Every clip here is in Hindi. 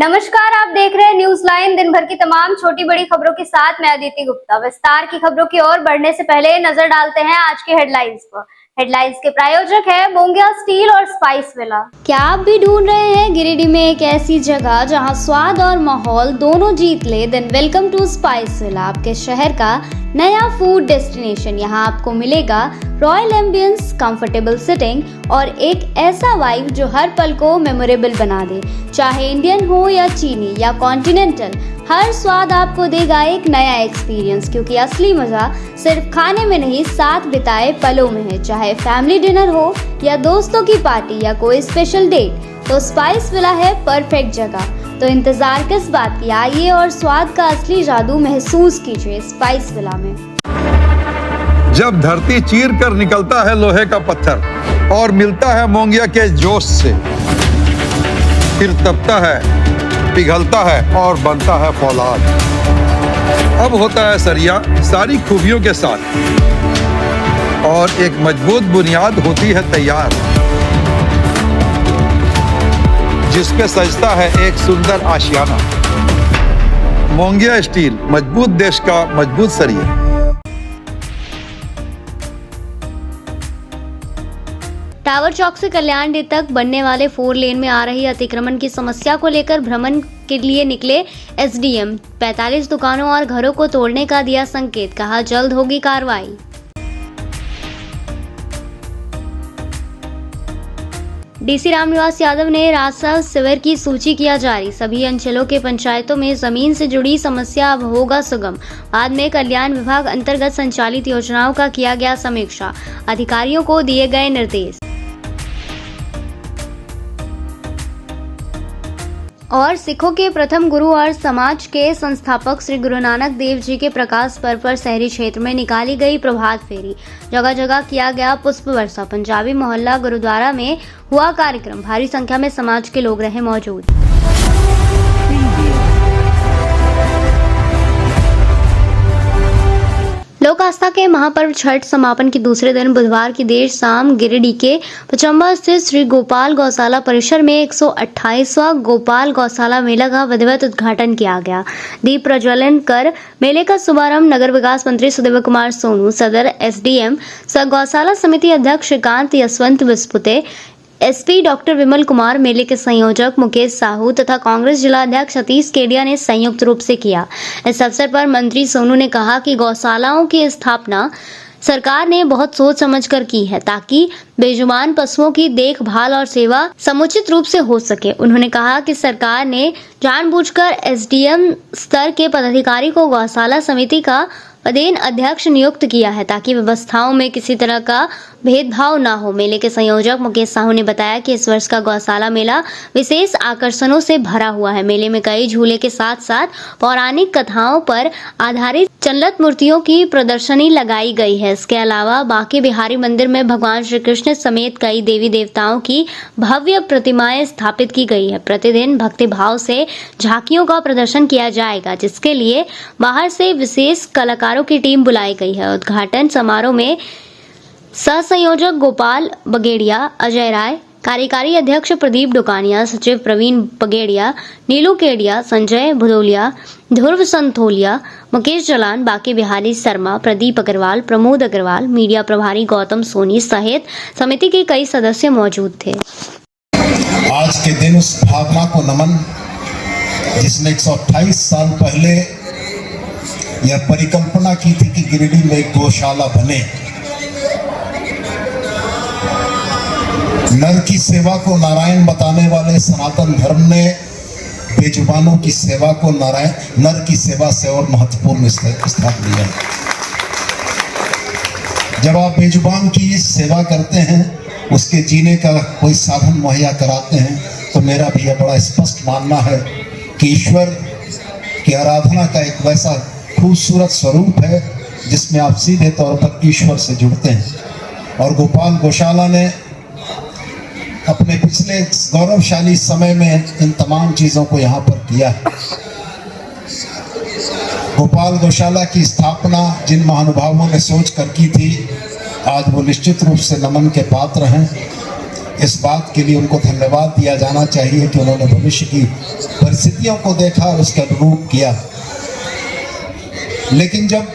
नमस्कार, आप देख रहे हैं न्यूज लाइन। दिन भर की तमाम छोटी बड़ी खबरों के साथ मैं अदिति गुप्ता। विस्तार की खबरों की ओर बढ़ने से पहले नजर डालते हैं आज के हेडलाइंस पर। हेडलाइंस के प्रायोजक है मोंगिया स्टील और स्पाइस विला। क्या आप भी ढूंढ रहे हैं गिरिडीह में एक ऐसी जगह जहां स्वाद और माहौल दोनों जीत ले? Then welcome to Spice Villa, आपके शहर का नया फूड डेस्टिनेशन। यहाँ आपको मिलेगा रॉयल एम्बियंस, कंफर्टेबल सिटिंग और एक ऐसा वाइब जो हर पल को मेमोरेबल बना दे। चाहे इंडियन हो या चीनी या कॉन्टिनेंटल, हर स्वाद आपको देगा एक नया एक्सपीरियंस, क्योंकि असली मजा सिर्फ खाने में नहीं, साथ बिताए पलों में है। चाहे फैमिली डिनर हो या दोस्तों की पार्टी या कोई स्पेशल डेट, तो स्पाइस विला है परफेक्ट जगह। तो इंतजार किस बात की, आइए और स्वाद का असली जादू महसूस कीजिए स्पाइस विला में। जब धरती चीर कर निकलता है लोहे का पत्थर और मिलता है मोंगिया के जोश से, फिर तपता है, पिघलता है और बनता है फौलाद। अब होता है सरिया सारी खूबियों के साथ और एक मजबूत बुनियाद होती है तैयार, जिस पे सजता है एक सुंदर आशियाना। मोंगिया स्टील, मजबूत देश का मजबूत सरिया। टावर चौक से कल्याण डे तक बनने वाले 4 लेन में आ रही अतिक्रमण की समस्या को लेकर भ्रमण के लिए निकले एसडीएम। 45 दुकानों और घरों को तोड़ने का दिया संकेत, कहा जल्द होगी कार्रवाई। डीसी रामनिवास यादव ने राजस्व शिविर की सूची किया जारी। सभी अंचलों के पंचायतों में जमीन से जुड़ी समस्या अब होगा सुगम। बाद में कल्याण विभाग अंतर्गत संचालित योजनाओं का किया गया समीक्षा, अधिकारियों को दिए गए निर्देश। और सिखों के प्रथम गुरु और समाज के संस्थापक श्री गुरु नानक देव जी के प्रकाश पर्व पर शहरी क्षेत्र में निकाली गई प्रभात फेरी। जगह जगह किया गया पुष्प वर्षा। पंजाबी मोहल्ला गुरुद्वारा में हुआ कार्यक्रम, भारी संख्या में समाज के लोग रहे मौजूद। लोक आस्था के महापर्व छठ समापन के दूसरे दिन बुधवार की देर शाम गिरिडीह के पचम्बा स्थित श्री गोपाल गौशाला परिसर में 128वां गोपाल गौशाला मेला का विधिवत उद्घाटन किया गया। दीप प्रज्वलन कर मेले का शुभारंभ नगर विकास मंत्री सुदेव कुमार सोनू, सदर एसडीएम सह गौशाला समिति अध्यक्ष श्रीकांत यशवंत विस्पुते, एसपी डॉक्टर विमल कुमार, मेले के संयोजक मुकेश साहू तथा कांग्रेस जिला अध्यक्ष सतीश केडिया ने संयुक्त रूप से किया। इस अवसर पर मंत्री सोनू ने कहा कि गौशालाओं की स्थापना सरकार ने बहुत सोच समझकर की है, ताकि बेजुबान पशुओं की देखभाल और सेवा समुचित रूप से हो सके। उन्होंने कहा कि सरकार ने जानबूझकर एसडीएम स्तर के पदाधिकारी को गौशाला समिति का पदेन अध्यक्ष नियुक्त किया है, ताकि व्यवस्थाओं में किसी तरह का भेदभाव न हो। मेले के संयोजक मुकेश साहू ने बताया कि इस वर्ष का गौशाला मेला विशेष आकर्षणों से भरा हुआ है। मेले में कई झूले के साथ साथ पौराणिक कथाओं पर आधारित चलत मूर्तियों की प्रदर्शनी लगाई गई है। इसके अलावा बांके बिहारी मंदिर में भगवान श्री कृष्ण समेत कई देवी देवताओं की भव्य प्रतिमाएं स्थापित की गई है। प्रतिदिन भक्ति भाव से झांकियों का प्रदर्शन किया जाएगा, जिसके लिए बाहर से विशेष कलाकारों की टीम बुलाई गई है। उद्घाटन समारोह में सह संयोजक गोपाल बगेड़िया, अजय राय, कार्यकारी अध्यक्ष प्रदीप डुकानिया, सचिव प्रवीण बगेड़िया, नीलू केडिया, संजय भदौलिया, ध्रुव संथोलिया, मुकेश जलान, बांके बिहारी शर्मा, प्रदीप अग्रवाल, प्रमोद अग्रवाल, मीडिया प्रभारी गौतम सोनी सहित समिति के कई सदस्य मौजूद थे। आज के दिन उस भावना को नमन जिसने 128 साल पहले यह परिकल्पना की थी कि गिरिडीह में एक गौशाला बने। नर की सेवा को नारायण बताने वाले सनातन धर्म ने बेजुबानों की सेवा को नर की सेवा से और महत्वपूर्ण स्थान दिया। जब आप बेजुबान की सेवा करते हैं, उसके जीने का कोई साधन मुहैया कराते हैं, तो मेरा भी यह बड़ा स्पष्ट मानना है कि ईश्वर की आराधना का एक वैसा खूबसूरत स्वरूप है जिसमें आप सीधे तौर पर ईश्वर से जुड़ते हैं। और गोपाल गौशाला ने अपने पिछले गौरवशाली समय में इन तमाम चीजों को यहाँ पर किया है। गोपाल गौशाला की स्थापना जिन महानुभावों ने सोच कर की थी, आज वो निश्चित रूप से नमन के पात्र हैं। इस बात के लिए उनको धन्यवाद दिया जाना चाहिए कि उन्होंने भविष्य की परिस्थितियों को देखा और उसके अनुरूप किया। लेकिन जब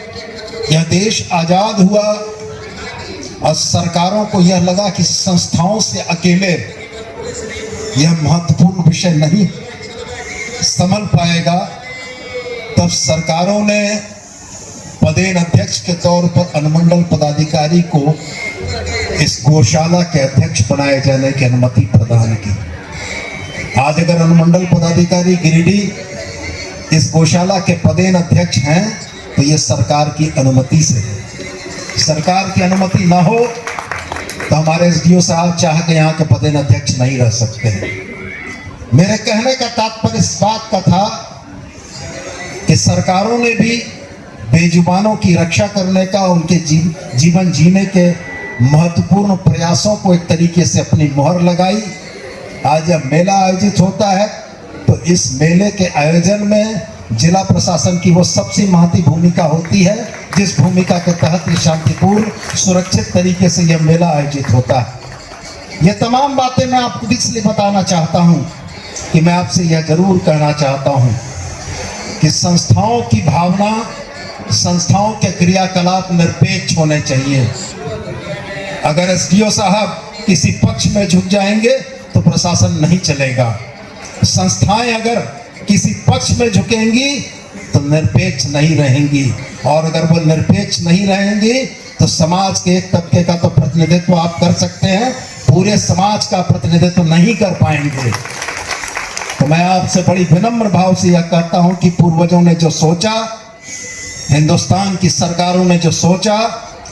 यह देश आज़ाद हुआ और सरकारों को यह लगा कि संस्थाओं से अकेले यह महत्वपूर्ण विषय नहीं संभल पाएगा, तब सरकारों ने पदेन अध्यक्ष के तौर पर अनुमंडल पदाधिकारी को इस गौशाला के अध्यक्ष बनाए जाने की अनुमति प्रदान की। आज अगर अनुमंडल पदाधिकारी गिरिडीह इस गौशाला के पदेन अध्यक्ष हैं तो ये सरकार की अनुमति से है। सरकार की अनुमति ना हो तो हमारे एसडीओ साहब चाह के यहाँ के पदेन अध्यक्ष नहीं रह सकते हैं। मेरे कहने का तात्पर्य इस बात का था कि सरकारों ने भी बेजुबानों की रक्षा करने का, उनके जीवन जीने के महत्वपूर्ण प्रयासों को एक तरीके से अपनी मोहर लगाई। आज जब मेला आयोजित होता है तो इस मेले के आयोजन में जिला प्रशासन की वो सबसे महती भूमिका होती है, जिस भूमिका के तहत ये शांतिपूर्ण सुरक्षित तरीके से यह मेला आयोजित होता है। ये तमाम बातें मैं आपको इसलिए बताना चाहता हूँ कि मैं आपसे यह जरूर कहना चाहता हूँ कि संस्थाओं की भावना, संस्थाओं के क्रियाकलाप निरपेक्ष होने चाहिए। अगर एसडीओ साहब किसी पक्ष में झुक जाएंगे तो प्रशासन नहीं चलेगा। संस्थाएं अगर किसी पक्ष में झुकेंगी तो निरपेक्ष नहीं रहेंगी, और अगर वो निरपेक्ष नहीं रहेंगी तो समाज के एक तबके का तो प्रतिनिधित्व आप कर सकते हैं, पूरे समाज का प्रतिनिधित्व नहीं कर पाएंगे। तो मैं आपसे बड़ी विनम्र भाव से यह कहता हूं कि पूर्वजों ने जो सोचा, हिंदुस्तान की सरकारों ने जो सोचा,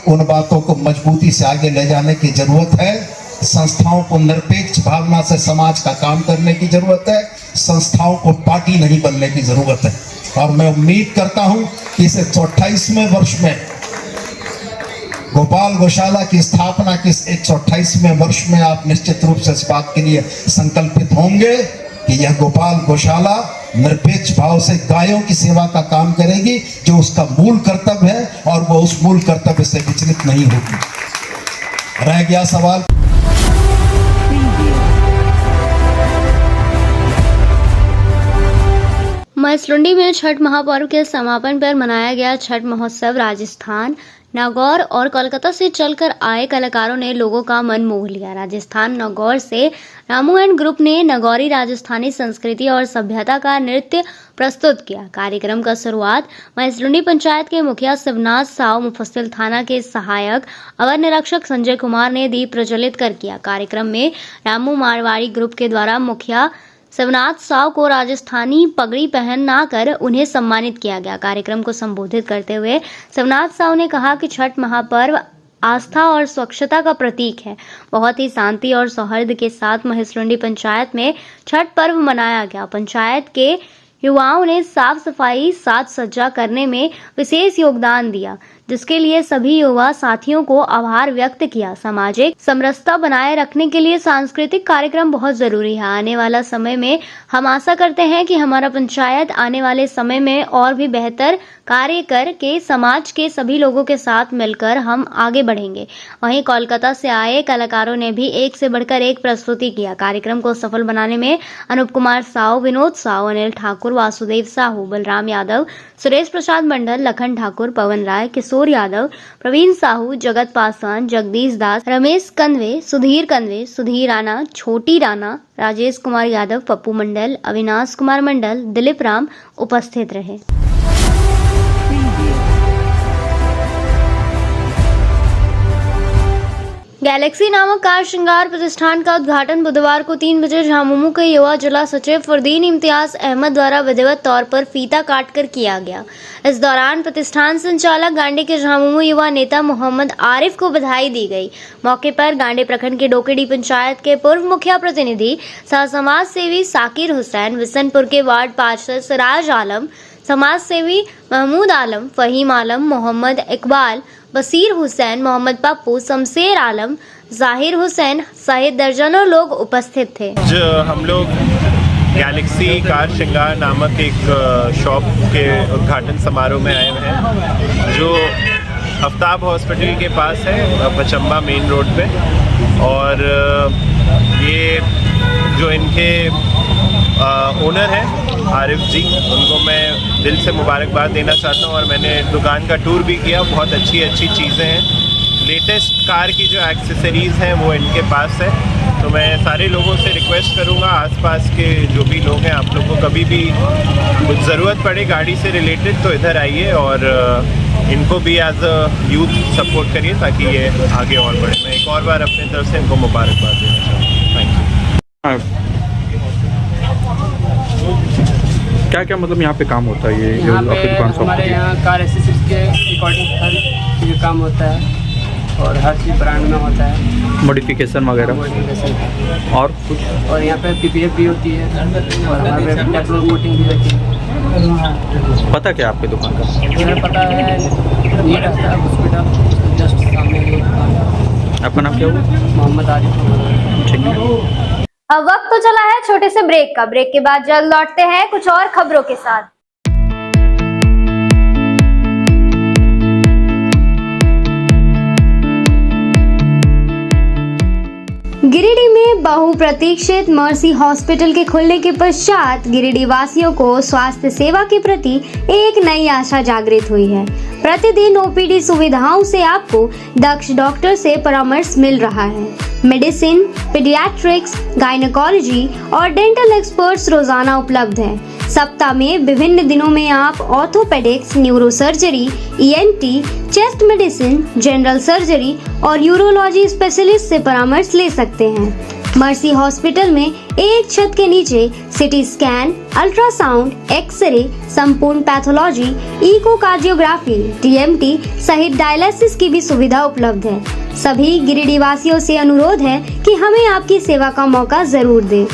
उन बातों को मजबूती से आगे ले जाने की जरूरत है। संस्थाओं को निरपेक्ष भावना से समाज का काम करने की जरूरत है। संस्थाओं को पार्टी नहीं बनने की जरूरत है। और मैं उम्मीद करता हूं कि इस 128वें वर्ष में गोपाल गौशाला की स्थापना के 128वें वर्ष में आप निश्चित रूप से इस बात के लिए संकल्पित होंगे कि यह गोपाल गौशाला निरपेक्ष भाव से गायों की सेवा का काम करेगी, जो उसका मूल कर्तव्य है, और वो उस मूल कर्तव्य से विचलित नहीं होगी। रह गया सवाल मसरुंडी में छठ महापर्व के समापन पर मनाया गया छठ महोत्सव राजस्थान, नागौर और कोलकाता से चलकर आए कलाकारों ने लोगों का मन मोह लिया। राजस्थान नागौर से रामू एंड ग्रुप ने नागौरी राजस्थानी संस्कृति और सभ्यता का नृत्य प्रस्तुत किया। कार्यक्रम का शुरुआत मसरुंडी पंचायत के मुखिया शिवनाथ साव, मुफस्सिल थाना के सहायक अवर निरीक्षक संजय कुमार ने दीप प्रज्वलित कर किया। कार्यक्रम में रामू मारवाड़ी ग्रुप के द्वारा मुखिया शिवनाथ साव को राजस्थानी पगड़ी पहना कर उन्हें सम्मानित किया गया। कार्यक्रम को संबोधित करते हुए शिवनाथ साव ने कहा कि छठ महापर्व आस्था और स्वच्छता का प्रतीक है। बहुत ही शांति और सौहार्द के साथ महेश्वरंडी पंचायत में छठ पर्व मनाया गया। पंचायत के युवाओं ने साफ सफाई, साज सज्जा करने में विशेष योगदान दिया, जिसके लिए सभी युवा साथियों को आभार व्यक्त किया। सामाजिक समरसता बनाए रखने के लिए सांस्कृतिक कार्यक्रम बहुत जरूरी है। आने वाला समय में हम आशा करते हैं कि हमारा पंचायत आने वाले समय में और भी बेहतर कार्य करके समाज के सभी लोगों के साथ मिलकर हम आगे बढ़ेंगे। वहीं कोलकाता से आए कलाकारों ने भी एक से बढ़कर एक प्रस्तुति किया। कार्यक्रम को सफल बनाने में अनूप कुमार साव, विनोद साव, अनिल ठाकुर, वासुदेव साहू, बलराम यादव, सुरेश प्रसाद मंडल, लखन ठाकुर, पवन राय, किशोर यादव, प्रवीण साहू, जगत पासवान, जगदीश दास, रमेश कंदवे, सुधीर राणा, छोटी राणा, राजेश कुमार यादव, पप्पू मंडल, अविनाश कुमार मंडल, दिलीप राम उपस्थित रहे। गैलेक्सी नामक कार श्रृंगार प्रतिष्ठान का उद्घाटन बुधवार को 3 बजे झामुमो के युवा जिला सचिव फरदीन इम्तियाज अहमद द्वारा विधिवत तौर पर फीता काटकर किया गया। इस दौरान प्रतिष्ठान संचालक गांडे के झामुमो युवा नेता मोहम्मद आरिफ को बधाई दी गई। मौके पर गांडे प्रखंड के डोकेडी पंचायत के पूर्व मुखिया प्रतिनिधि सह समाज सेवी साकिर हुसैन, बिशनपुर के वार्ड पार्षद सिराज आलम, समाज सेवी महमूद आलम, फहीम आलम, मोहम्मद इकबाल, बसीर हुसैन, मोहम्मद पप्पू, शमशेर आलम, जाहिर हुसैन सहित दर्जनों लोग उपस्थित थे। जो हम लोग गैलेक्सी कार श्रृंगार नामक एक शॉप के उद्घाटन समारोह में आए हुए हैं, जो आफ्ताब हॉस्पिटल के पास है, पचम्बा मेन रोड पे। और ये जो इनके ओनर हैं आरिफ जी, उनको मैं दिल से मुबारकबाद देना चाहता हूँ। और मैंने दुकान का टूर भी किया, बहुत अच्छी अच्छी चीज़ें हैं। लेटेस्ट कार की जो एक्सेसरीज़ हैं वो इनके पास है। तो मैं सारे लोगों से रिक्वेस्ट करूँगा, आसपास के जो भी लोग हैं, आप लोगों को कभी भी कुछ ज़रूरत पड़े गाड़ी से रिलेटेड तो इधर आइए और इनको भी एज अ यूथ सपोर्ट करिए ताकि ये आगे और बढ़े। मैं एक और बार अपनी तरफ से इनको मुबारकबाद देना चाहता हूँ। Thank you. क्या क्या मतलब यहाँ पे काम होता है? ये यहाँ पे आपकी दुकान शॉप हमारे की? यहाँ कार एसेसरीज के अकॉर्डिंग हर चीज़ काम होता है और हर चीज़ ब्रांड में होता है, मॉडिफिकेशन वगैरह मॉडिफिकेशन। और कुछ? और यहाँ पे पीपीएफ भी होती है और हमारे पे टेक्नोलॉजी कोटिंग भी होती है। पता क्या आपकी दुकान का? हमें पता है ये रास्ता हॉस्पिटल जस्ट सामने ये दुकान है। आपका नाम क्या हुआ? मोहम्मद आरिफ। ठीक है। अब वक्त तो चला है छोटे से ब्रेक का। ब्रेक के बाद जल्द लौटते हैं कुछ और खबरों के साथ। गिरिडीह में बहुप्रतीक्षित मर्सी हॉस्पिटल के खुलने के पश्चात गिरिडीह वासियों को स्वास्थ्य सेवा के प्रति एक नई आशा जागृत हुई है। प्रतिदिन ओपीडी सुविधाओं से आपको दक्ष डॉक्टर से परामर्श मिल रहा है। मेडिसिन, पीडियाट्रिक्स, गायनेकोलॉजी और डेंटल एक्सपर्ट्स रोजाना उपलब्ध हैं। सप्ताह में विभिन्न दिनों में आप orthopaedics, neurosurgery, ENT, chest medicine, general surgery और यूरोलॉजी स्पेशलिस्ट से परामर्श ले सकते हैं। मर्सी हॉस्पिटल में एक छत के नीचे सिटी स्कैन, अल्ट्रासाउंड, एक्सरे, संपूर्ण पैथोलॉजी, इकोकार्डियोग्राफी, टीएमटी सहित डायलिसिस की भी सुविधा उपलब्ध है। सभी गिरिडीह वासियों से अनुरोध है कि हमें आपकी सेवा का मौका जरूर दें।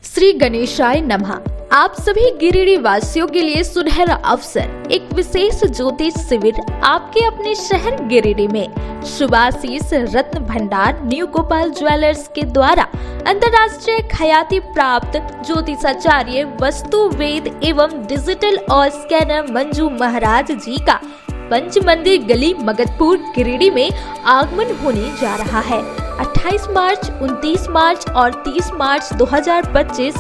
श्री गणेशाय नमः। आप सभी गिरिडीह वासियों के लिए सुनहरा अवसर, एक विशेष ज्योतिष शिविर आपके अपने शहर गिरिडीह में शुभाशीष रत्न भंडार न्यू गोपाल ज्वेलर्स के द्वारा अंतर्राष्ट्रीय ख्याति प्राप्त ज्योतिषाचार्य, वस्तु वेद एवं डिजिटल और स्कैनर मंजू महाराज जी का पंच मंदिर गली मगधपुर गिरिडीह में आगमन होने जा रहा है। 28 मार्च, 29 मार्च और 30 मार्च 2025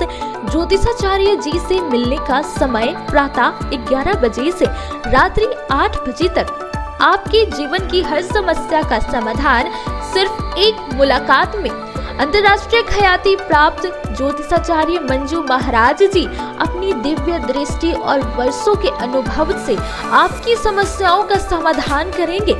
ज्योतिषाचार्य जी से मिलने का समय प्रातः 11 बजे से रात्रि 8 बजे तक। आपके जीवन की हर समस्या का समाधान सिर्फ एक मुलाकात में। अंतर्राष्ट्रीय ख्याति प्राप्त ज्योतिषाचार्य मंजू महाराज जी अपनी दिव्य दृष्टि और वर्षों के अनुभव से आपकी समस्याओं का समाधान करेंगे।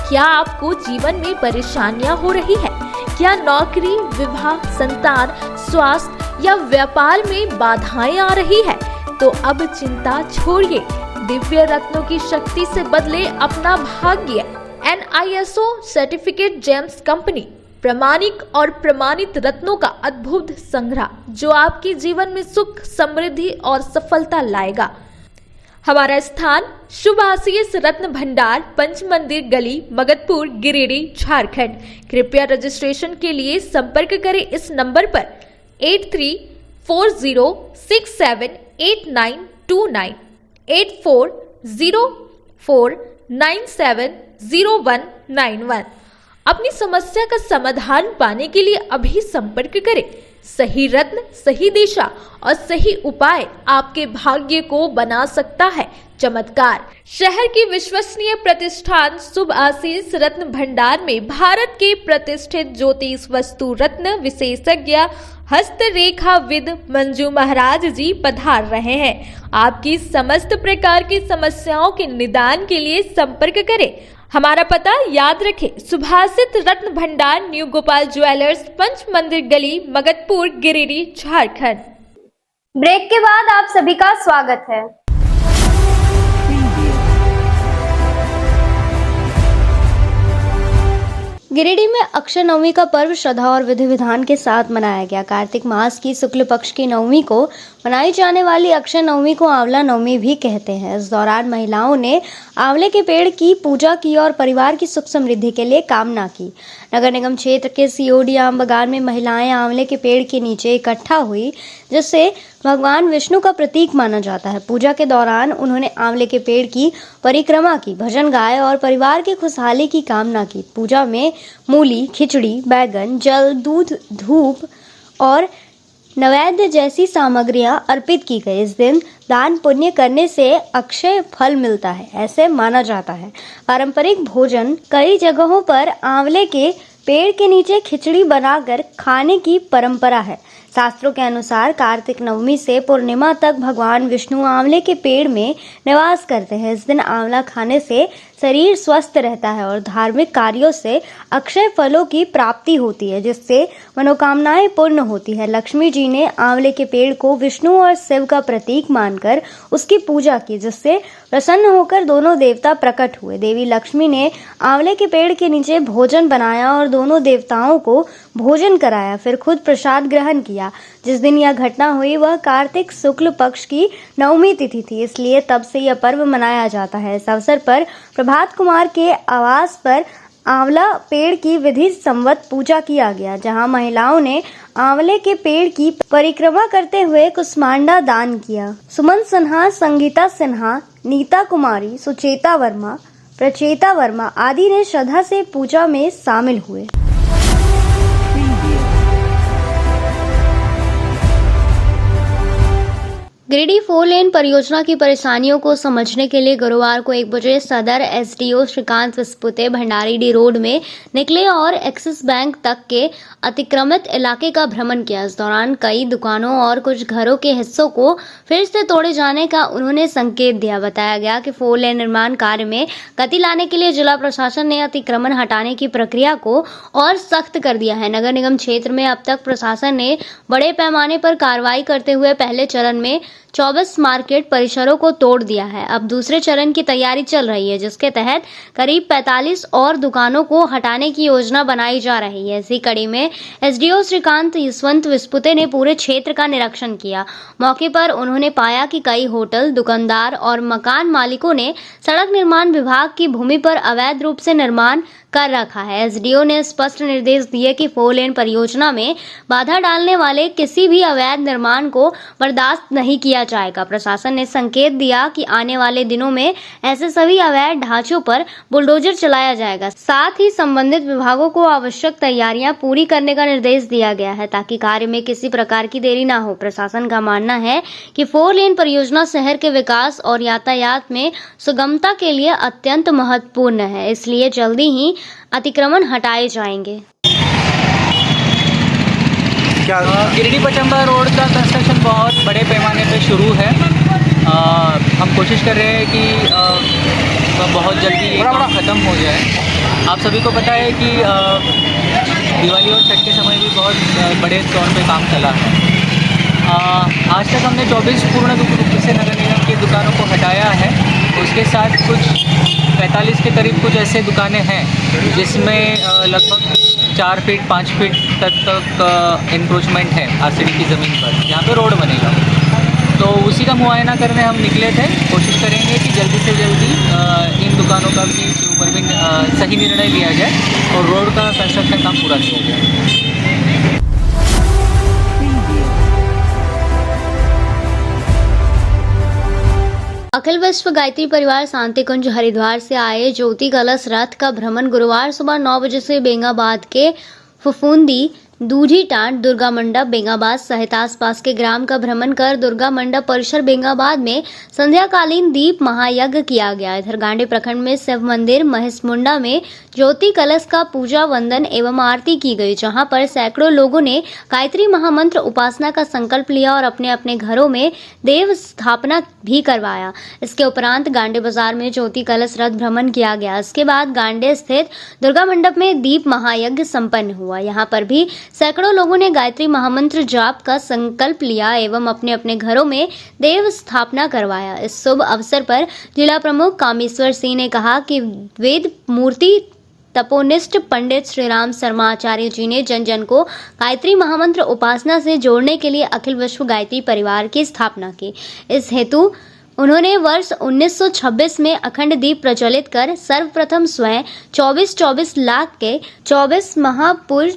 क्या आपको जीवन में परेशानियां हो रही है? क्या नौकरी, विवाह, संतान, स्वास्थ्य या व्यापार में बाधाएं आ रही है? तो अब चिंता छोड़िए, दिव्य रत्नों की शक्ति से बदले अपना भाग्य। NISO सर्टिफिकेट जेम्स कंपनी प्रामाणिक और प्रमाणित रत्नों का अद्भुत संग्रह जो आपके जीवन में सुख, समृद्धि और सफलता लाएगा। हमारा स्थान शुभाशीष रत्न भंडार, पंच मंदिर गली, मगधपुर, गिरिडीह, झारखंड। कृपया रजिस्ट्रेशन के लिए संपर्क करें इस नंबर पर 8340678929 8404970191। अपनी समस्या का समाधान पाने के लिए अभी संपर्क करें। सही रत्न, सही दिशा और सही उपाय आपके भाग्य को बना सकता है चमत्कार। शहर की विश्वसनीय प्रतिष्ठान शुभ आशीष रत्न भंडार में भारत के प्रतिष्ठित ज्योतिष वस्तु रत्न विशेषज्ञ हस्तरेखाविद मंजू महाराज जी पधार रहे हैं। आपकी समस्त प्रकार की समस्याओं के निदान के लिए संपर्क करें। हमारा पता याद रखें, सुभाषित रत्न भंडार, न्यू गोपाल ज्वेलर्स, पंच मंदिर गली, मगधपुर, गिरिडीह, झारखंड। ब्रेक के बाद आप सभी का स्वागत है। गिरिडीह में अक्षय नवमी का पर्व श्रद्धा और विधि विधान के साथ मनाया गया। कार्तिक मास की शुक्ल पक्ष की नवमी को मनाई जाने वाली अक्षय नवमी को आंवला नवमी भी कहते हैं। इस दौरान महिलाओं ने आंवले के पेड़ की पूजा की और परिवार की सुख समृद्धि के लिए कामना की। नगर निगम क्षेत्र के सीओडी आम बागान में महिलाएं आंवले के पेड़ के नीचे इकट्ठा हुई, जिससे भगवान विष्णु का प्रतीक माना जाता है। पूजा के दौरान उन्होंने आंवले के पेड़ की परिक्रमा की, भजन गाए और परिवार की खुशहाली की कामना की। पूजा में मूली, खिचड़ी, बैगन, जल, दूध, धूप और नैवेद्य जैसी सामग्रियां अर्पित की गई। इस दिन दान पुण्य करने से अक्षय फल मिलता है, ऐसे माना जाता है। पारंपरिक भोजन कई जगहों पर आंवले के पेड़ के नीचे खिचड़ी बनाकर खाने की परंपरा है। शास्त्रों के अनुसार कार्तिक नवमी से पूर्णिमा तक भगवान विष्णु आंवले के पेड़ में निवास करते हैं। इस दिन आंवला खाने से शरीर स्वस्थ रहता है और धार्मिक कार्यों से अक्षय फलों की प्राप्ति होती है, जिससे मनोकामनाएं पूर्ण होती है। लक्ष्मी जी ने आंवले के पेड़ को विष्णु और शिव का प्रतीक मानकर उसकी पूजा की, जिससे प्रसन्न होकर दोनों देवता प्रकट हुए। देवी लक्ष्मी ने आंवले के पेड़ के नीचे भोजन बनाया और दोनों देवताओं को भोजन कराया, फिर खुद प्रसाद ग्रहण किया। जिस दिन यह घटना हुई वह कार्तिक शुक्ल पक्ष की नवमी तिथि थी, इसलिए तब से यह पर्व मनाया जाता है। इस अवसर पर प्रभात कुमार के आवास पर आंवला पेड़ की विधि संवत पूजा किया गया, जहां महिलाओं ने आंवले के पेड़ की परिक्रमा करते हुए कुसमांडा दान किया। सुमन सिन्हा, संगीता सिन्हा, नीता कुमारी, सुचेता वर्मा, प्रचेता वर्मा आदि ने श्रद्धा से पूजा में शामिल हुए। गिरिडीह 4 लेन परियोजना की परेशानियों को समझने के लिए गुरुवार को 1 बजे सदर एसडीओ श्रीकांत विस्पुते भंडारीडीह रोड में निकले और एक्सिस बैंक तक के अतिक्रमित इलाके का भ्रमण किया। इस दौरान कई दुकानों और कुछ घरों के हिस्सों को फिर से तोड़े जाने का उन्होंने संकेत दिया। बताया गया कि 4 लेन निर्माण कार्य में गति लाने के लिए जिला प्रशासन ने अतिक्रमण हटाने की प्रक्रिया को और सख्त कर दिया है। नगर निगम क्षेत्र में अब तक प्रशासन ने बड़े पैमाने पर कार्रवाई करते हुए पहले चरण में 24 मार्केट परिसरों को तोड़ दिया है। अब दूसरे चरण की तैयारी चल रही है, जिसके तहत करीब 45 और दुकानों को हटाने की योजना बनाई जा रही है। इसी कड़ी में एसडीओ श्रीकांत यशवंत विस्पुते ने पूरे क्षेत्र का निरीक्षण किया। मौके पर उन्होंने पाया कि कई होटल, दुकानदार और मकान मालिकों ने सड़क निर्माण विभाग की भूमि पर अवैध रूप से निर्माण कर रखा है। एसडीओ ने स्पष्ट निर्देश दिए कि 4 लेन परियोजना में बाधा डालने वाले किसी भी अवैध निर्माण को बर्दाश्त नहीं किया जाएगा। प्रशासन ने संकेत दिया कि आने वाले दिनों में ऐसे सभी अवैध ढांचों पर बुलडोजर चलाया जाएगा। साथ ही संबंधित विभागों को आवश्यक तैयारियां पूरी करने का निर्देश दिया गया है, ताकि कार्य में किसी प्रकार की देरी न हो। प्रशासन का मानना है कि 4 लेन परियोजना शहर के विकास और यातायात में सुगमता के लिए अत्यंत महत्वपूर्ण है, इसलिए जल्दी ही अतिक्रमण हटाए जाएंगे। गिरिडीह पचम्बा रोड का कंस्ट्रक्शन बहुत बड़े पैमाने पे शुरू है। हम कोशिश कर रहे हैं कि बहुत जल्दी ये काम ख़त्म हो जाए। आप सभी को पता है कि दिवाली और छठ के समय भी बहुत बड़े तौर पे काम चला है। आज तक हमने 24 पूर्ण रूप से नगर निगम की दुकानों को हटाया है। उसके साथ कुछ 45 के करीब कुछ ऐसे दुकानें हैं जिसमें लगभग 4 फीट 5 फीट तक इंक्रोचमेंट है आरसीडी की ज़मीन पर, जहाँ पे रोड बनेगा। तो उसी का मुआयना करने हम निकले थे। कोशिश करेंगे कि जल्दी से जल्दी इन दुकानों का भी ऊपर भी सही निर्णय लिया जाए और रोड का कंस्ट्रक्शन काम पूरा किया जाए। अखिल विश्व गायत्री परिवार शांति कुंज हरिद्वार से आए ज्योति कलश रथ का भ्रमण गुरुवार सुबह 9 बजे से बेंगाबाद के फफूंदी, दूधी टाट, दुर्गा मंडप बेंगाबाद सहित आसपास के ग्राम का भ्रमण कर दुर्गा मंडप परिसर बेंगाबाद में संध्याकालीन दीप महायज्ञ किया गया। इधर गांडी प्रखंड में शिव मंदिर महेश मुंडा में ज्योति कलश का पूजा वंदन एवं आरती की गई, जहां पर सैकड़ों लोगों ने गायत्री महामंत्र उपासना का संकल्प लिया और अपने अपने घरों में देव स्थापना भी करवाया। इसके उपरांत गांडी बाजार में ज्योति कलश रथ भ्रमण किया गया। इसके बाद गांडी स्थित दुर्गा मंडप में दीप महायज्ञ संपन्न हुआ। यहाँ पर भी सैकड़ों लोगों ने गायत्री महामंत्र जाप का संकल्प लिया एवं अपने अपने घरों में देव स्थापना करवाया। इस शुभ अवसर पर जिला प्रमुख कामेश्वर सिंह ने कहा कि वेद मूर्ति तपोनिष्ठ पंडित श्री राम शर्मा आचार्य जी ने जन जन को गायत्री महामंत्र उपासना से जोड़ने के लिए अखिल विश्व गायत्री परिवार की स्थापना की। इस हेतु उन्होंने वर्ष 1926 में अखंड दीप प्रज्वलित कर सर्वप्रथम स्वयं 24 लाख के 24 महापुरुष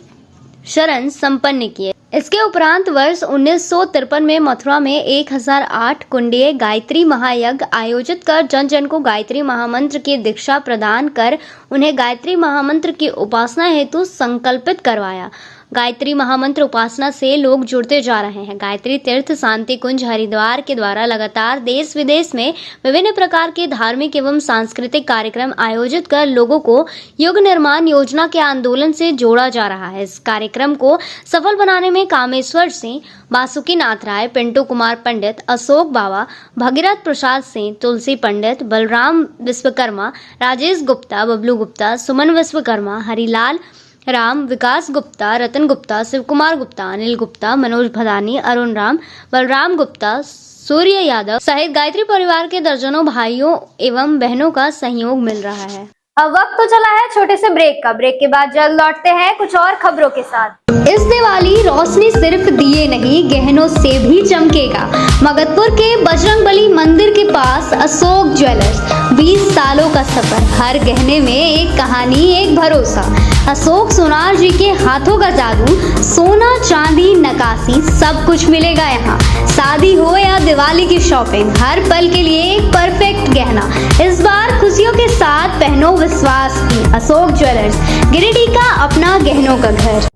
शरण संपन्न किए। इसके उपरांत वर्ष 1953 में मथुरा में 1008 कुंडीय गायत्री महायज्ञ आयोजित कर जन जन को गायत्री महामंत्र की दीक्षा प्रदान कर उन्हें गायत्री महामंत्र की उपासना हेतु संकल्पित करवाया। गायत्री महामंत्र उपासना से लोग जुड़ते जा रहे हैं। गायत्री तीर्थ शांति कुंज हरिद्वार के द्वारा लगातार देश विदेश में विभिन्न प्रकार के धार्मिक एवं सांस्कृतिक कार्यक्रम आयोजित कर लोगों को युग निर्माण योजना के आंदोलन से जोड़ा जा रहा है। इस कार्यक्रम को सफल बनाने में कामेश्वर सिंह, बासुकी नाथ राय, पिंटू कुमार पंडित, अशोक बाबा, भगीरथ प्रसाद सिंह, तुलसी पंडित, बलराम विश्वकर्मा, राजेश गुप्ता, बबलू गुप्ता, सुमन विश्वकर्मा, हरिलाल राम, विकास गुप्ता, रतन गुप्ता, शिव कुमार गुप्ता, अनिल गुप्ता, मनोज भदानी, अरुण राम, बलराम गुप्ता, सूर्य यादव सहित गायत्री परिवार के दर्जनों भाइयों एवं बहनों का सहयोग मिल रहा है। अब वक्त तो चला है छोटे से ब्रेक का। ब्रेक के बाद जल्द लौटते हैं कुछ और खबरों के साथ। इस दिवाली रोशनी सिर्फ दिए नहीं गहनों से भी चमकेगा। मगधपुर के बजरंगबली मंदिर के पास अशोक ज्वेलर्स, 20 सालों का सफर, हर गहने में एक कहानी, एक भरोसा। अशोक सोनार जी के हाथों का जादू, सोना चांदी नकाशी सब कुछ मिलेगा यहाँ। शादी हो या दिवाली की शॉपिंग, हर पल के लिए एक परफेक्ट गहना। इस बार खुशियों के साथ पहनो विश्वास की अशोक ज्वेलर्स, गिरिडीह का अपना गहनों का घर।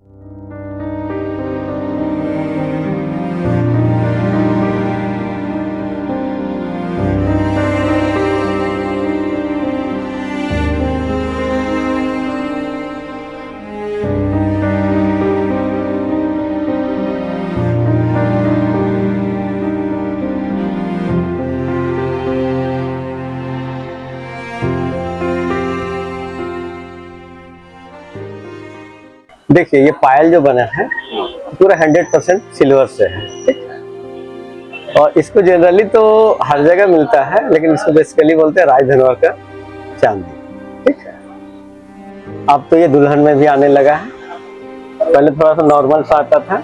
देखिए ये पायल जो बना है पूरा 100% सिल्वर से है, ठीक। और इसको जनरली तो हर जगह मिलता है, लेकिन इसको बेसिकली बोलते हैं राजधनवर का चांदी, ठीक है। अब तो ये दुल्हन में भी आने लगा है। पहले थोड़ा सा नॉर्मल सा आता था,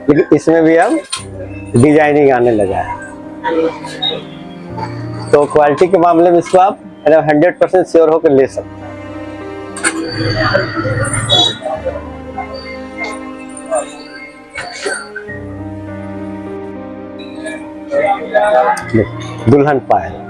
लेकिन इसमें भी अब डिजाइनिंग आने लगा है। तो क्वालिटी के मामले में इसको आप 100% श्योर होकर ले सकते हैं। दुल्हन पायल,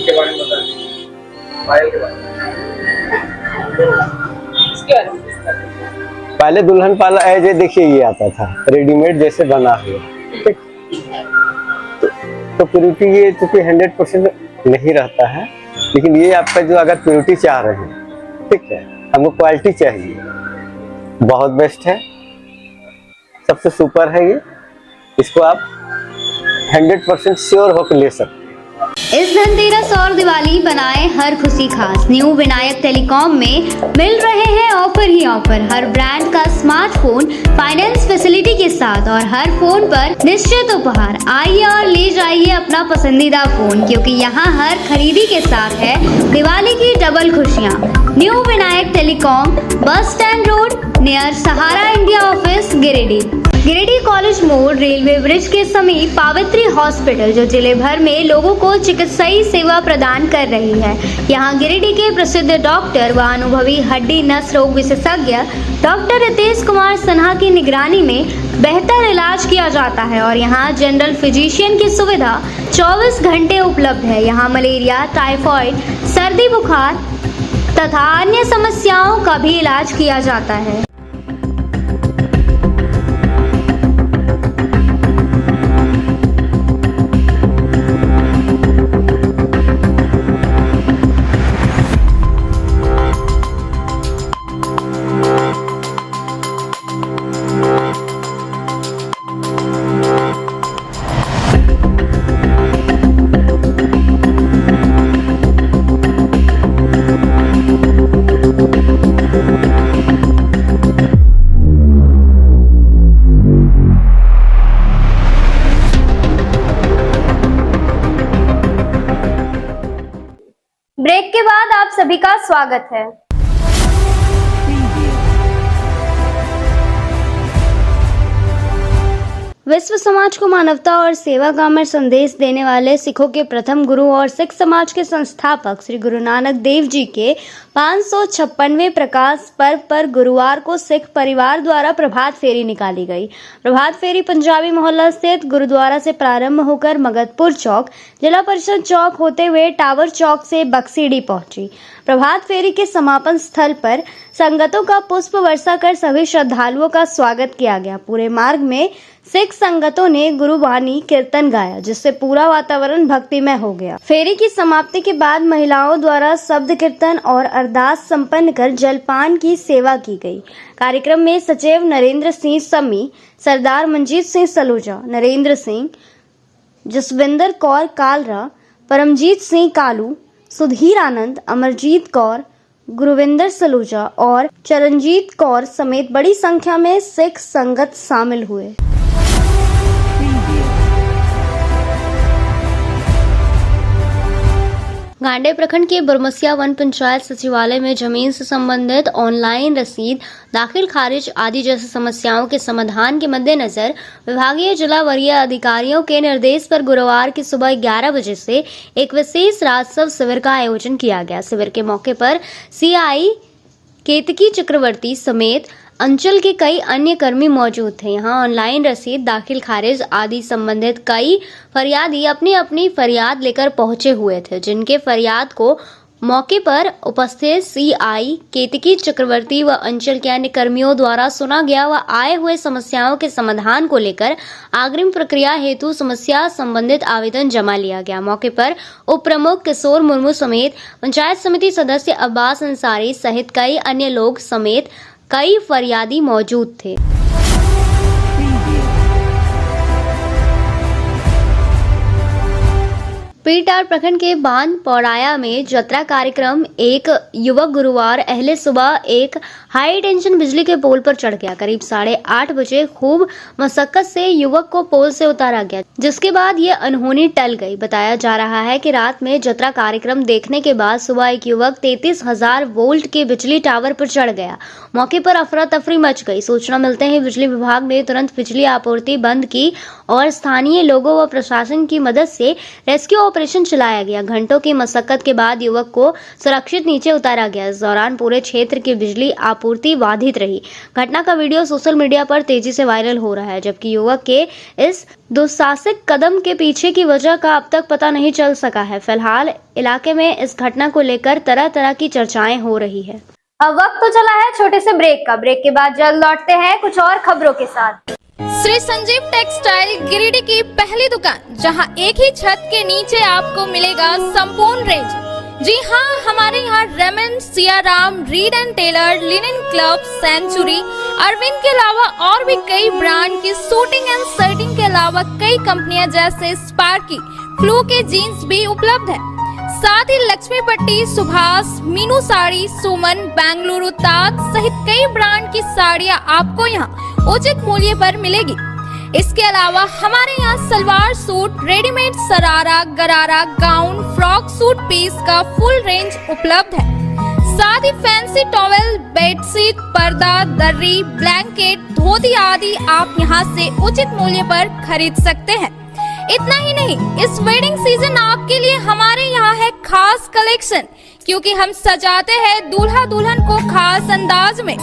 के बारे में बताइए, पायल के बारे में। पहले दुल्हन पाला एज ए देखिए ये आता था रेडीमेड जैसे बना हुआ, ठीक। तो प्योरिटी ये चूंकि 100% नहीं रहता है, लेकिन ये आपका जो अगर प्योरिटी चाह रहे हैं, ठीक है, हमको क्वालिटी चाहिए, बहुत बेस्ट है, सबसे सुपर है ये। इसको आप 100% श्योर होकर ले सकते हैं। इस धनतेरस और दिवाली बनाए हर खुशी खास। न्यू विनायक टेलीकॉम में मिल रहे हैं ऑफर ही ऑफर। हर ब्रांड का स्मार्टफोन फाइनेंस फैसिलिटी के साथ और हर फोन पर निश्चित उपहार। आइए और ले जाइए अपना पसंदीदा फोन, क्योंकि यहाँ हर खरीदी के साथ है दिवाली की डबल खुशियाँ। New Vinayak telecom, bus stand road, near Sahara India office, Giridih. Giridih college मोड़, रेलवे ब्रिज के समीप पावित्री हॉस्पिटल, जो जिले भर में लोगों को चिकित्सीय सेवा प्रदान कर रही है। यहाँ गिरिडीह के प्रसिद्ध डॉक्टर व अनुभवी हड्डी नस रोग विशेषज्ञ डॉक्टर रितेश कुमार सिन्हा की निगरानी में बेहतर इलाज किया जाता है और यहाँ जनरल फिजिशियन की सुविधा 24 घंटे उपलब्ध है। यहाँ मलेरिया, टाइफाइड, सर्दी बुखार तथा अन्य समस्याओं का भी इलाज किया जाता है। के बाद आप सभी का स्वागत है। विश्व समाज को मानवता और सेवा का अमर संदेश देने वाले सिखों के प्रथम गुरु और सिख समाज के संस्थापक श्री गुरु नानक देव जी के 556वें प्रकाश पर्व पर गुरुवार को सिख परिवार द्वारा प्रभात फेरी निकाली गई। प्रभात फेरी पंजाबी मोहल्ला स्थित गुरुद्वारा से प्रारंभ होकर मगतपुर चौक, जिला परिषद चौक होते हुए टावर चौक से बक्सीडी पहुंची। प्रभात फेरी के समापन स्थल पर संगतों का पुष्प वर्षा कर सभी श्रद्धालुओं का स्वागत किया गया। पूरे मार्ग में सिख संगतों ने गुरुवाणी कीर्तन गाया, जिससे पूरा वातावरण भक्तिमय हो गया। फेरी की समाप्ति के बाद महिलाओं द्वारा शब्द कीर्तन और अरदास संपन्न कर जलपान की सेवा की गई। कार्यक्रम में सचिव नरेंद्र सिंह सम्मी, सरदार मंजीत सिंह सलूजा, नरेंद्र सिंह, जसविंदर कौर कालरा, परमजीत सिंह कालू, सुधीर आनंद, अमरजीत कौर, गुरुविंदर सलूजा और चरणजीत कौर समेत बड़ी संख्या में सिख संगत शामिल हुए। गांडे प्रखंड के बुरमसिया वन पंचायत सचिवालय में जमीन से संबंधित ऑनलाइन रसीद दाखिल खारिज आदि जैसी समस्याओं के समाधान के मद्देनजर विभागीय जिला वरीय अधिकारियों के निर्देश पर गुरुवार की सुबह 11 बजे से एक विशेष राजस्व शिविर का आयोजन किया गया। शिविर के मौके पर सीआई केतकी चक्रवर्ती समेत अंचल के कई अन्य कर्मी मौजूद थे। यहां ऑनलाइन रसीद दाखिल खारिज आदि संबंधित कई फरियादी अपनी अपनी फरियाद लेकर पहुंचे हुए थे, जिनके फरियाद को मौके पर उपस्थित सीआई केतकी चक्रवर्ती व अंचल के अन्य कर्मियों द्वारा सुना गया व आए हुए समस्याओं के समाधान को लेकर अग्रिम प्रक्रिया हेतु समस्या संबंधित आवेदन जमा लिया गया। मौके पर उप प्रमुख किशोर मुर्मू समेत पंचायत समिति सदस्य अब्बास अंसारी सहित कई अन्य लोग समेत कई फरियादी मौजूद थे। पीटार प्रखंड के बांध पौड़ाया में जत्रा कार्यक्रम एक युवक गुरुवार अहले सुबह एक हाई टेंशन बिजली के पोल पर चढ़ गया। करीब 8:30 बजे खूब मशक्कत से युवक को पोल से उतारा गया, जिसके बाद ये अनहोनी टल गई। बताया जा रहा है कि रात में जत्रा कार्यक्रम देखने के बाद सुबह एक युवक 33,000 वोल्ट के बिजली टावर पर चढ़ गया। मौके पर अफरा तफरी मच गई। सूचना मिलते ही बिजली विभाग ने तुरंत बिजली आपूर्ति बंद की और स्थानीय लोगों व प्रशासन की मदद से रेस्क्यू ऑपरेशन चलाया गया। घंटों की मशक्कत के बाद युवक को सुरक्षित नीचे उतारा गया। इस दौरान पूरे क्षेत्र की बिजली आपूर्ति बाधित रही। घटना का वीडियो सोशल मीडिया पर तेजी से वायरल हो रहा है, जबकि युवक के इस दुस्साहसिक कदम के पीछे की वजह का अब तक पता नहीं चल सका है। फिलहाल इलाके में इस घटना को लेकर तरह तरह की चर्चाएं हो रही है। अब वक्त तो चला है छोटे से ब्रेक का। ब्रेक के बाद जल्द लौटते हैं कुछ और खबरों के साथ। श्री संजीव टेक्सटाइल गिरिडीह की पहली दुकान, जहां एक ही छत के नीचे आपको मिलेगा संपूर्ण रेंज। जी हाँ, हमारे यहाँ रेमन, सियाराम, रीड एंड टेलर, लिनन क्लब, सेंचुरी, अरविंद के अलावा और भी कई ब्रांड की सूटिंग एंड शर्टिंग के अलावा कई कंपनियां जैसे स्पार्की, फ्लू के जीन्स भी उपलब्ध है। साथ ही लक्ष्मी पट्टी, सुभाष, मीनू साड़ी, सुमन, बेंगलुरु ताज सहित कई ब्रांड की साड़ियां आपको यहाँ उचित मूल्य पर मिलेगी। इसके अलावा हमारे यहाँ सलवार सूट, रेडीमेड सरारा, गरारा, गाउन, फ्रॉक सूट पीस का फुल रेंज उपलब्ध है। साथ ही फैंसी टॉवेल, बेडशीट, पर्दा, दर्री, ब्लैंकेट, धोती आदि आप यहाँ से उचित मूल्य पर खरीद सकते हैं। इतना ही नहीं, इस वेडिंग सीजन आपके लिए हमारे यहाँ है खास कलेक्शन, क्योंकि हम सजाते हैं दूल्हा दुल्हन को खास अंदाज में।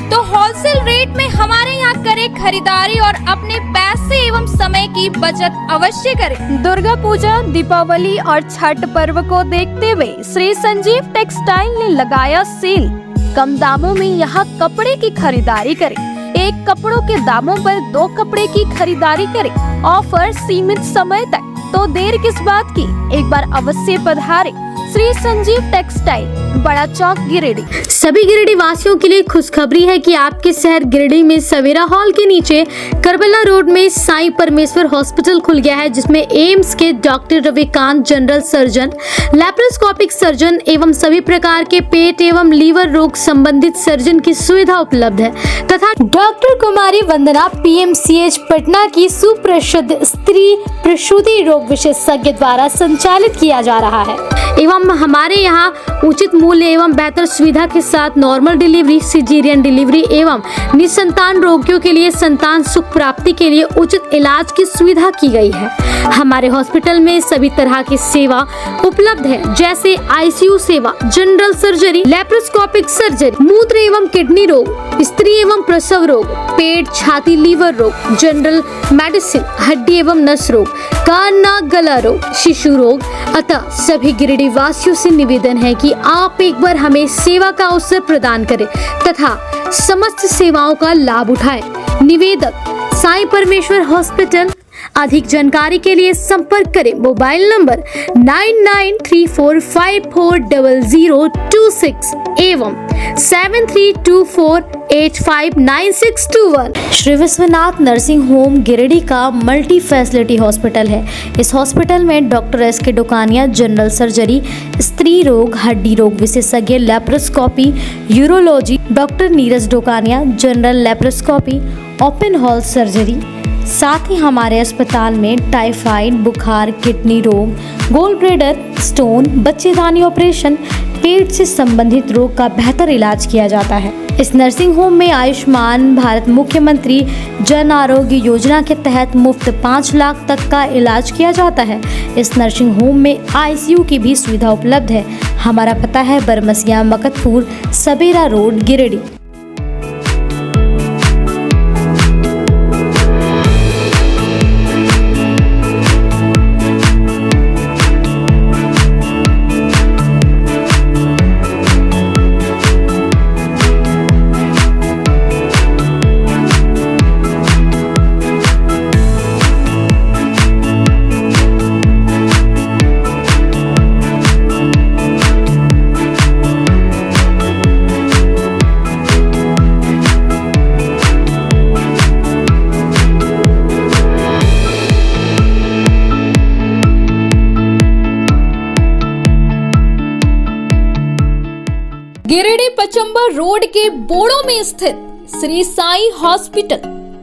तो होलसेल रेट में हमारे यहाँ करें खरीदारी और अपने पैसे एवं समय की बचत अवश्य करें। दुर्गा पूजा, दीपावली और छठ पर्व को देखते हुए श्री संजीव टेक्सटाइल ने लगाया सेल। कम दामों में यहाँ कपड़े की खरीदारी करें। एक कपड़ों के दामों पर 2 कपड़े की खरीदारी करें। ऑफर सीमित समय तक, तो देर किस बात की, एक बार अवश्य पधारें। श्री संजीव टेक्सटाइल, बड़ा चौक, गिरिडीह। सभी गिरिडीह वासियों के लिए खुशखबरी है कि आपके शहर गिरिडीह में सवेरा हॉल के नीचे करबला रोड में साईं परमेश्वर हॉस्पिटल खुल गया है, जिसमें एम्स के doctor Ravikant general surgeon, laparoscopic surgeon एवं सभी प्रकार के पेट एवं लीवर रोग संबंधित सर्जन की सुविधा उपलब्ध है तथा डॉक्टर कुमारी वंदना PMCH पटना की सुप्रसिद्ध स्त्री प्रसूति रोग विशेषज्ञ द्वारा संचालित किया जा रहा है। एवं हमारे यहाँ उचित मूल्य एवं बेहतर सुविधा के साथ नॉर्मल डिलीवरी, सिजेरियन डिलीवरी एवं निसंतान रोगियों के लिए संतान सुख प्राप्ति के लिए उचित इलाज की सुविधा की गई है। हमारे हॉस्पिटल में सभी तरह की सेवा उपलब्ध है, जैसे आईसीयू सेवा, जनरल सर्जरी, लैप्रोस्कोपिक सर्जरी, मूत्र एवं किडनी रोग, स्त्री एवं प्रसव रोग, पेट, छाती, लीवर रोग, जनरल मेडिसिन, हड्डी एवं नस रोग, कान, नाक, गला रोग, शिशु रोग। अतः सभी गिरिडीह वासियों से निवेदन है कि आप एक बार हमें सेवा का अवसर प्रदान करें तथा समस्त सेवाओं का लाभ उठाएं। निवेदक साईं परमेश्वर हॉस्पिटल। अधिक जानकारी के लिए संपर्क करें मोबाइल नंबर 9934540026 एवं 7324859621। श्री विश्वनाथ नर्सिंग होम गिरिडीह का मल्टी फैसिलिटी हॉस्पिटल है। इस हॉस्पिटल में doctor S K. Dokania general surgery, स्त्री रोग, हड्डी रोग विशेषज्ञ, laparoscopy, urology, doctor Neeraj Dokania general laparoscopy, open hall surgery. साथ ही हमारे अस्पताल में टाइफाइड, बुखार, किडनी रोग, गोल्ड ब्लैडर, स्टोन, बच्चेदानी ऑपरेशन, पेट से संबंधित रोग का बेहतर इलाज किया जाता है। इस नर्सिंग होम में आयुष्मान भारत मुख्यमंत्री जन आरोग्य योजना के तहत मुफ्त 5 लाख तक का इलाज किया जाता है। इस नर्सिंग होम में आईसीयू की भी सुविधा उपलब्ध है। हमारा पता है बरमसिया, मकतपुर, सबेरा रोड, गिरिडीह। गिरिडीह पचंबा रोड के बोड़ो में स्थित श्री साईं हॉस्पिटल।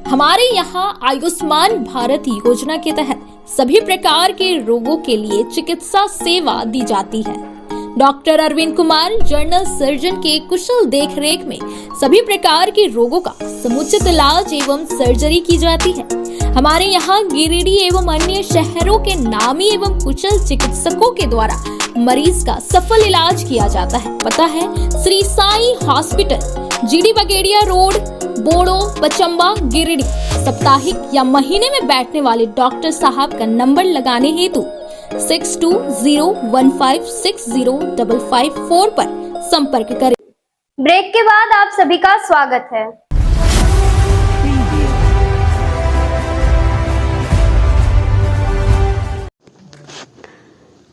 हमारे यहाँ आयुष्मान भारत योजना के तहत सभी प्रकार के रोगों के लिए चिकित्सा सेवा दी जाती है। Doctor Arvind Kumar general surgeon के कुशल देखरेख में सभी प्रकार के रोगों का समुचित इलाज एवं सर्जरी की जाती है। हमारे यहाँ गिरिडीह एवं अन्य शहरों के नामी एवं कुशल चिकित्सकों के द्वारा मरीज का सफल इलाज किया जाता है। पता है Shri Sai hospital, GD Bagodia road, Bodo, Pachamba, Giridih. साप्ताहिक या महीने में बैठने वाले डॉक्टर साहब का नंबर लगाने हेतु 6201560554 पर संपर्क करें। ब्रेक के बाद आप सभी का स्वागत है।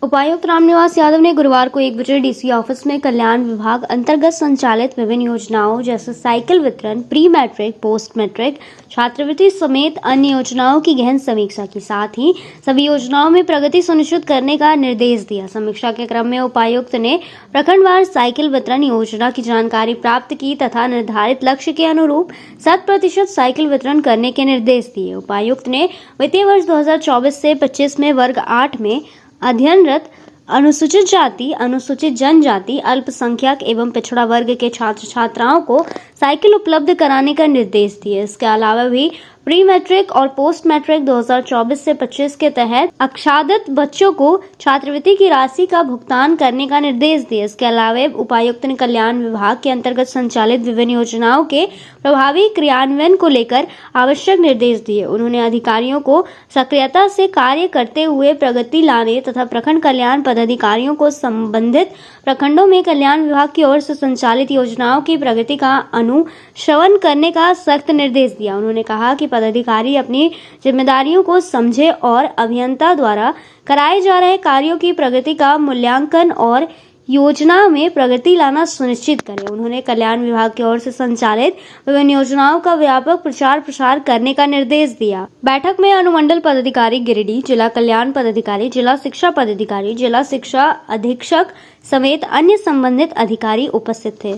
उपायुक्त रामनिवास यादव ने गुरुवार को 1 बजे डीसी ऑफिस में कल्याण विभाग अंतर्गत संचालित विभिन्न योजनाओं जैसे साइकिल वितरण, प्री मैट्रिक, पोस्ट मैट्रिक, छात्रवृत्ति समेत अन्य योजनाओं की गहन समीक्षा की। साथ ही सभी योजनाओं में प्रगति सुनिश्चित करने का निर्देश दिया। समीक्षा के क्रम में उपायुक्त ने प्रखंडवार साइकिल वितरण योजना की जानकारी प्राप्त की तथा निर्धारित लक्ष्य के अनुरूप 100% साइकिल वितरण करने के निर्देश दिए। उपायुक्त ने वित्तीय वर्ष 2024 से 25 में वर्ग 8 में अध्ययनरत अनुसूचित जाति, अनुसूचित जनजाति, अल्पसंख्यक एवं पिछड़ा वर्ग के छात्र छात्राओं को साइकिल उपलब्ध कराने का निर्देश दिए। इसके अलावा भी प्री मैट्रिक और पोस्ट मैट्रिक 2024 से 25 के तहत अक्षादित बच्चों को छात्रवृत्ति की राशि का भुगतान करने का निर्देश दिए। इसके अलावा उपायुक्त ने कल्याण विभाग के अंतर्गत संचालित विभिन्न योजनाओं के प्रभावी क्रियान्वयन को लेकर आवश्यक निर्देश दिए। उन्होंने अधिकारियों को सक्रियता से कार्य करते हुए प्रगति लाने तथा प्रखंड कल्याण पदाधिकारियों को संबंधित प्रखंडों में कल्याण विभाग की ओर से संचालित योजनाओं की प्रगति का अनुश्रवण करने का सख्त निर्देश दिया। उन्होंने कहा कि पदाधिकारी अपनी जिम्मेदारियों को समझे और अभियंता द्वारा कराए जा रहे कार्यों की प्रगति का मूल्यांकन और योजना में प्रगति लाना सुनिश्चित करें। उन्होंने कल्याण विभाग की ओर से संचालित विभिन्न योजनाओं का व्यापक प्रचार प्रसार करने का निर्देश दिया। बैठक में अनुमंडल पदाधिकारी गिरिडीह, जिला कल्याण पदाधिकारी, जिला शिक्षा पदाधिकारी, जिला शिक्षा अधीक्षक समेत अन्य संबंधित अधिकारी उपस्थित थे।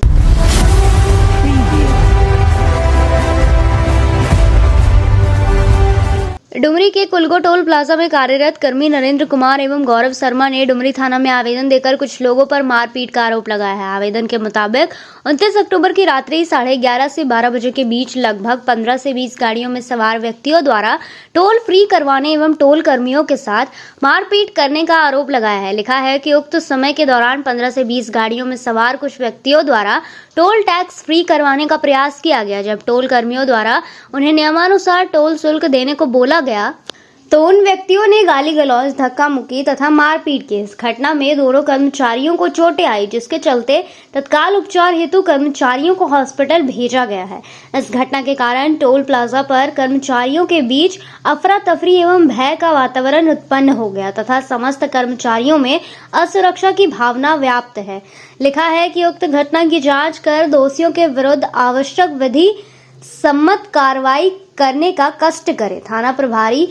डुमरी के कुलगो टोल प्लाजा में कार्यरत कर्मी नरेंद्र कुमार एवं गौरव शर्मा ने डुमरी थाना में आवेदन देकर कुछ लोगों पर मारपीट का आरोप लगाया है। आवेदन के मुताबिक 29 अक्टूबर की रात्रि 11:30 से 12 बजे के बीच लगभग 15 से 20 गाड़ियों में सवार व्यक्तियों द्वारा टोल फ्री करवाने एवं टोल कर्मियों के साथ मारपीट करने का आरोप लगाया है। लिखा है कि उक्त समय के दौरान 15 से 20 गाड़ियों में सवार कुछ व्यक्तियों द्वारा टोल टैक्स फ्री करवाने का प्रयास किया गया। जब टोल कर्मियों द्वारा उन्हें नियमानुसार टोल शुल्क देने को बोला गया तो उन व्यक्तियों ने गाली गलौज, धक्का मुक्की तथा मारपीट की। इस घटना में दोनों कर्मचारियों को चोटें आई, जिसके चलते तत्काल उपचार हेतु कर्मचारियों को हॉस्पिटल भेजा गया है। इस घटना के कारण टोल प्लाजा पर कर्मचारियों के बीच अफरा तफरी एवं भय का वातावरण उत्पन्न हो गया तथा समस्त कर्मचारियों में असुरक्षा की भावना व्याप्त है। लिखा है कि उक्त घटना की जाँच कर दोषियों के विरुद्ध आवश्यक विधि सम्मत कार्रवाई करने का कष्ट करे। थाना प्रभारी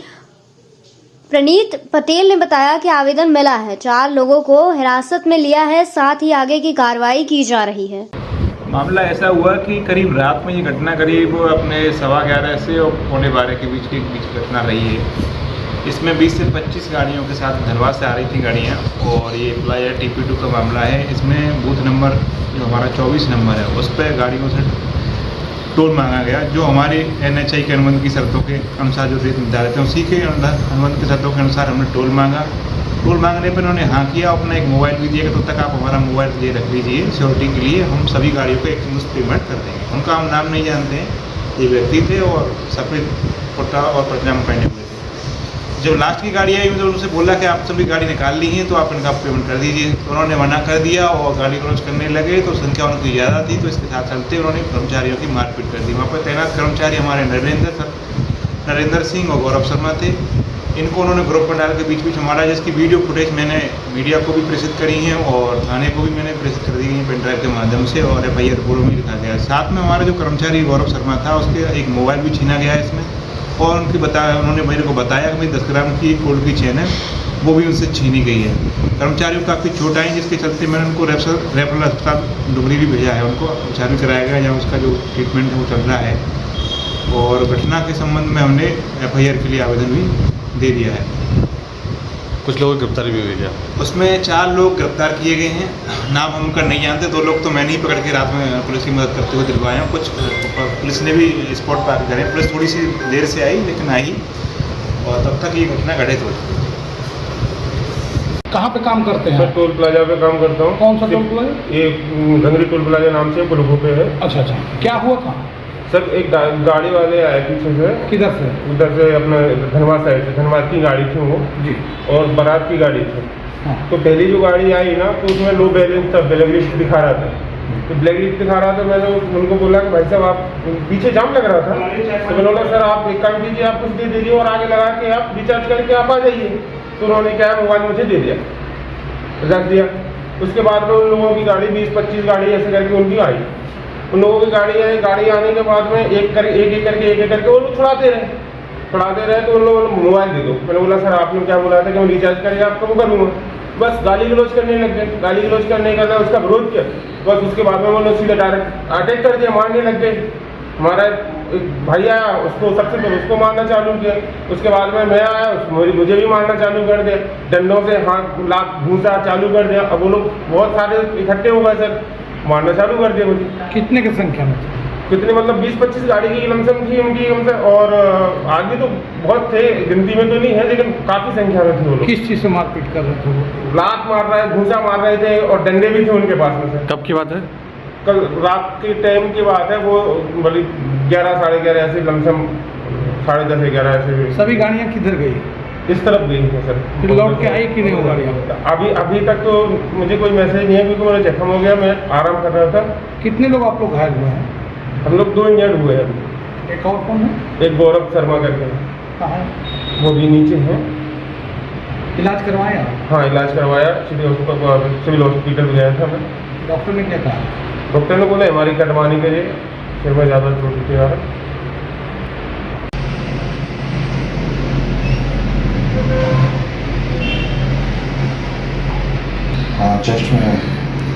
प्रणीत पटेल ने बताया कि आवेदन मिला है, 4 लोगों को हिरासत में लिया है, साथ ही आगे की कार्रवाई की जा रही है। मामला ऐसा हुआ कि करीब रात में ये घटना करीब अपने 11:15 से और 11:45 के बीच घटना रही है। इसमें 20 से 25 गाड़ियों के साथ धनबाद से आ रही थी गाड़ियाँ और ये प्लाजा TP2 का मामला है। इसमें बूथ नंबर जो हमारा 24 नंबर है उस पर गाड़ियों से टोल मांगा गया, जो हमारे NHI के अनुबंध की शर्तों के अनुसार जो रेट निर्धारित है उसी के अनुबंध की शर्तों के अनुसार हमने टोल मांगा। टोल मांगने पर उन्होंने हाँ किया, अपना एक मोबाइल भी दिया कि तब तक आप हमारा मोबाइल ये रख लीजिए सिक्योरिटी के लिए, हम सभी गाड़ियों को एक मुश्त पेमेंट कर देंगे। उनका हम नाम नहीं जानते हैं, ये व्यक्ति थे और सफ़ेद कुर्ता और पजामा पहने हुए थे। जब लास्ट की गाड़ी आई तो उनसे बोला कि आप सभी गाड़ी निकाल ली हैं तो आप इनका पेमेंट कर दीजिए, तो उन्होंने मना कर दिया और गाड़ी क्रॉस करने लगे। तो संख्या उनकी ज़्यादा थी तो इसके साथ चलते उन्होंने कर्मचारियों की मारपीट कर दी। वहाँ पर तैनात कर्मचारी हमारे नरेंद्र सिंह और गौरव शर्मा थे। इनको उन्होंने ग्रुप में डाल के बीच बीच हमारा, जिसकी वीडियो फुटेज मैंने मीडिया को भी प्रेषित करी है और थाने को भी मैंने प्रेषित कर दी है पेन ड्राइव के माध्यम से और FIR बोर्ड में लिखा गया है। साथ में हमारा जो कर्मचारी गौरव शर्मा था उसके एक मोबाइल भी छीना गया है इसमें, और उन्होंने मेरे को बताया कि मेरी 10 ग्राम की गोल्ड की चेन है वो भी उनसे छीनी गई है। कर्मचारियों को काफ़ी चोट आई, जिसके चलते मैंने उनको रेफरल अस्पताल डुमरी भी भेजा है, उनको उपचार भी कराया गया जहाँ उसका जो ट्रीटमेंट है वो चल रहा है। और घटना के संबंध में हमने FIR के लिए आवेदन भी दे दिया है। कुछ लोगों की गिरफ्तारी भी हुई है, उसमें 4 लोग गिरफ्तार किए गए हैं, नाम हम उनका नहीं जानते। 2 लोग तो मैंने ही पकड़ के रात में पुलिस की मदद करते हुए दिलवाए हैं। कुछ पुलिस ने भी स्पॉट पर आकर करे, पुलिस थोड़ी सी देर से आई लेकिन आई और तब तक ये घटना घटित हो चुकी। कहाँ पे काम करते हैं? मैं टोल प्लाजा पे काम करता हूँ। कौन सा टोल प्लाजा? ये घंगरी टोल प्लाजा नाम से कुलगो पे है। अच्छा, क्या हुआ था? सर एक गाड़ी वाले आए पीछे से। किधर से? उधर से अपना धनबाद साइड से, धनबाद की गाड़ी थी वो जी, और बारात की गाड़ी थी। हाँ। तो पहली जो गाड़ी आई ना तो उसमें लो बैलेंस था, ब्लैक लिस्ट दिखा रहा था। तो ब्लैक लिस्ट दिखा रहा था, मैंने उनको बोला कि भाई साहब आप, पीछे जाम लग रहा था, तो मैंने बोला सर आप एक काम कीजिए, आप कुछ दे दीजिए और आगे लगा के आप रिचार्ज करके आप आ जाइए। तो उन्होंने क्या मोबाइल मुझे दे दिया, रख दिया। उसके बाद में उन लोगों की गाड़ी 20-25 गाड़ी ऐसे करके उनकी आई। उन लोगों की गाड़ी आई, गाड़ी आने के बाद में एक करके वो लोग छुड़ाते रहे। तो उन लोगों ने मोबाइल दे दो। मैंने बोला सर आपने क्या बोला था कि मैं रिचार्ज करके आपको वो करूँगा। बस गाली गलौज करने लग गए। गाली गलौज करने का उसका विरोध किया, बस उसके बाद में वो लोग सीधे डायरेक्ट अटैक कर दिया, मारने लग गए। हमारा एक भाई आया, उसको सबसे पहले उसको मारना चालू किया। उसके बाद में मैं आया, मुझे भी मारना चालू कर दिया, डंडों से हाथ लात घूसा चालू कर दिया। अब वो लोग बहुत सारे इकट्ठे हो गए सर, मारना चालू कर दिया मुझे। कितने की संख्या में? कितने मतलब 20-25 गाड़ी की लमसम थी उनकी हमसे, और आगे तो बहुत थे, गिनती में तो नहीं है लेकिन काफ़ी संख्या में थे वो लोग। किस चीज़ से मारपीट कर रहे थे वो? लात मार रहे, घूसा मार रहे थे और डंडे भी थे उनके पास में सर। कब की बात है? कल रात के टाइम की बात है, वो बड़ी 11-11:30 ऐसे लमसम 10:30-11 ऐसे। सभी गाड़ियाँ किधर गई? इस तरफ गई है सर। फिर लौट के आई कि नहीं वो गाड़ियाँ? अभी तक तो मुझे कोई मैसेज नहीं है क्योंकि मेरा जख्म हो गया, मैं आराम कर रहा था। कितने लोग आप लोग घायल हुए हैं? हम लोग 2 इंजर्ड हुए हैं। एक और कौन है? एक गौरव शर्मा करके। कहाँ? वो भी नीचे हैं। इलाज करवाया? हाँ इलाज करवाया, सिविल हॉस्पिटल गया था मैं। डॉक्टर ने क्या कहा? डॉक्टर ने बोला हमारी कटवानी के लिए, फिर मैं ज़्यादा चोट थी यार। हाँ चेस्ट में।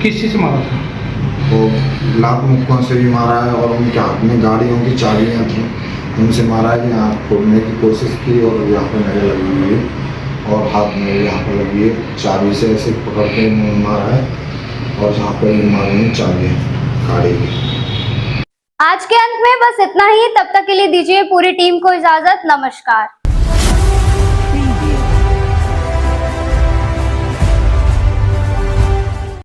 किस चीज़ से मारा था? वो लात मुक्कों से भी मारा है और उनके हाथ में गाड़ियों की चाबियाँ थी, उनसे मारा है कि आँख फोड़ने की कोशिश की और यहाँ पे नजर लगी हुई है और हाथ में यहाँ पर लगी है। चाबी से ऐसे पकड़ के मारा है और जहाँ पर मारने में चाबी है गाड़ी की। आज के अंत में बस इतना ही। तब तक के लिए दीजिए पूरी टीम को इजाजत। नमस्कार।